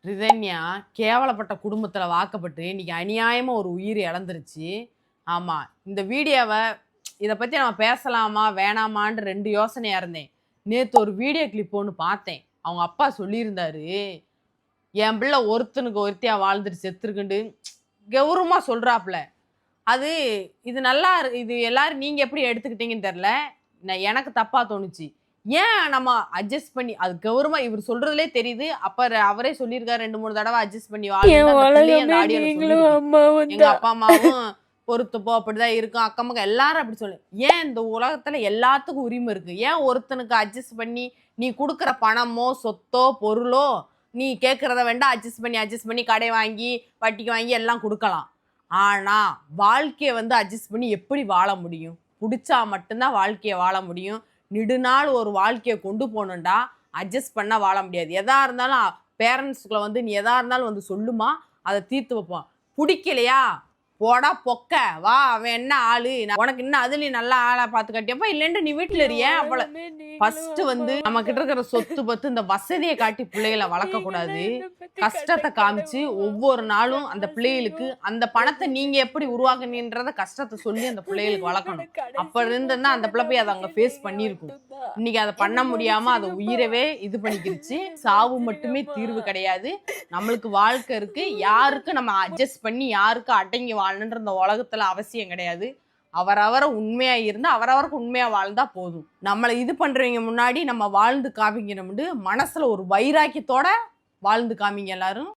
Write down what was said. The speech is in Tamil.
ரிதன்யா கேவலப்பட்ட குடும்பத்துல வாக்கப்பட்டு இன்னைக்கு அநியாயமா ஒரு உயிர் இழந்துருச்சு. ஆமா, இந்த வீடியோவை இதை பத்தி நம்ம பேசலாமா வேணாமான்னு 2 யோசனையா இருந்தேன். நேத்து ஒரு வீடியோ கிளிப் ஒன்று பார்த்தேன். அவங்க அப்பா சொல்லியிருந்தாரு, என் பிள்ளை ஒருத்தனுக்கு ஒருத்தியா வாழ்ந்துட்டு செத்துருக்குண்டு கௌரவமா சொல்றாப்புல. அது இது நல்லா இது எல்லாரும் நீங்க எப்படி எடுத்துக்கிட்டீங்கன்னு தெரியல. எனக்கு தப்பா தோணுச்சு. ஏன் நம்ம அட்ஜஸ்ட் பண்ணி அது கௌரவமா இவர் சொல்றதுலே தெரியுது. அப்ப அவரே சொல்லியிருக்காரு 2-3 தடவை அட்ஜஸ்ட் பண்ணி எங்க அப்பா அம்மாவும் பொறுத்துப்போ அப்படிதான் இருக்கும். அக்கம்மா எல்லாரும் அப்படி சொல்லு. ஏன் இந்த உலகத்துல எல்லாத்துக்கும் உரிமை இருக்கு? ஏன் ஒருத்தனுக்கு அட்ஜஸ்ட் பண்ணி நீ கொடுக்குற பணமோ சொத்தோ பொருளோ நீ கேட்கறத வேண்டாம் அட்ஜஸ்ட் பண்ணி கடை வாங்கி வட்டிக்கு வாங்கி எல்லாம் கொடுக்கலாம். ஆனா வாழ்க்கையை அட்ஜஸ்ட் பண்ணி எப்படி வாழ முடியும்? பிடிச்சா மட்டும்தான் வாழ்க்கையை வாழ முடியும். நெடுநாள் ஒரு வாழ்க்கையை கொண்டு போகணுண்டா அட்ஜஸ்ட் பண்ணால் வாழ முடியாது. எதா இருந்தாலும் பேரண்ட்ஸுக்குள்ள நீ எதா இருந்தாலும் சொல்லுமா, அதை தீர்த்து வைப்போம். பிடிக்கலையா போடா பொக்க வா, அவன் என்ன ஆளு, உனக்கு இன்னும் அதுலயும் நல்லா ஆளா பார்த்து கட்டியப்பா இல்லைன்ட்டு நீ வீட்டுல இருக்கிய. அவளை ஃபர்ஸ்ட் நம்ம கிட்ட இருக்கிற சொத்து பத்து இந்த வசதியை காட்டி பிள்ளைகளை வளர்க்க கூடாது. கஷ்டத்தை காமிச்சு ஒவ்வொரு நாளும் அந்த பிள்ளைகளுக்கு அந்த பணத்தை நீங்க எப்படி உருவாக்குனீன்றத கஷ்டத்தை சொல்லி அந்த பிள்ளைகளுக்கு வளர்க்கணும். அப்ப இருந்துன்னா அந்த பிள்ளை போய் அதை அங்க ஃபேஸ் பண்ணியிருக்கும். இன்னைக்கு அதை பண்ண முடியாம அதை உயிரவே இது பண்ணிக்கிருச்சு. சாவு மட்டுமே தீர்வு கிடையாது. நம்மளுக்கு வாழ்க்கை இருக்கு. யாருக்கு நம்ம அட்ஜஸ்ட் பண்ணி யாருக்கு அடங்கி வாழணுன்ற இந்த உலகத்துல அவசியம் கிடையாது. அவரவரை உண்மையா இருந்தா அவரவருக்கு உண்மையா வாழ்ந்தா போதும். நம்மளை இது பண்றவங்க முன்னாடி நம்ம வாழ்ந்து காமிக்கணும்னு மனசுல ஒரு வைராக்கியத்தோட வாழ்ந்து காமிங்க எல்லாரும்.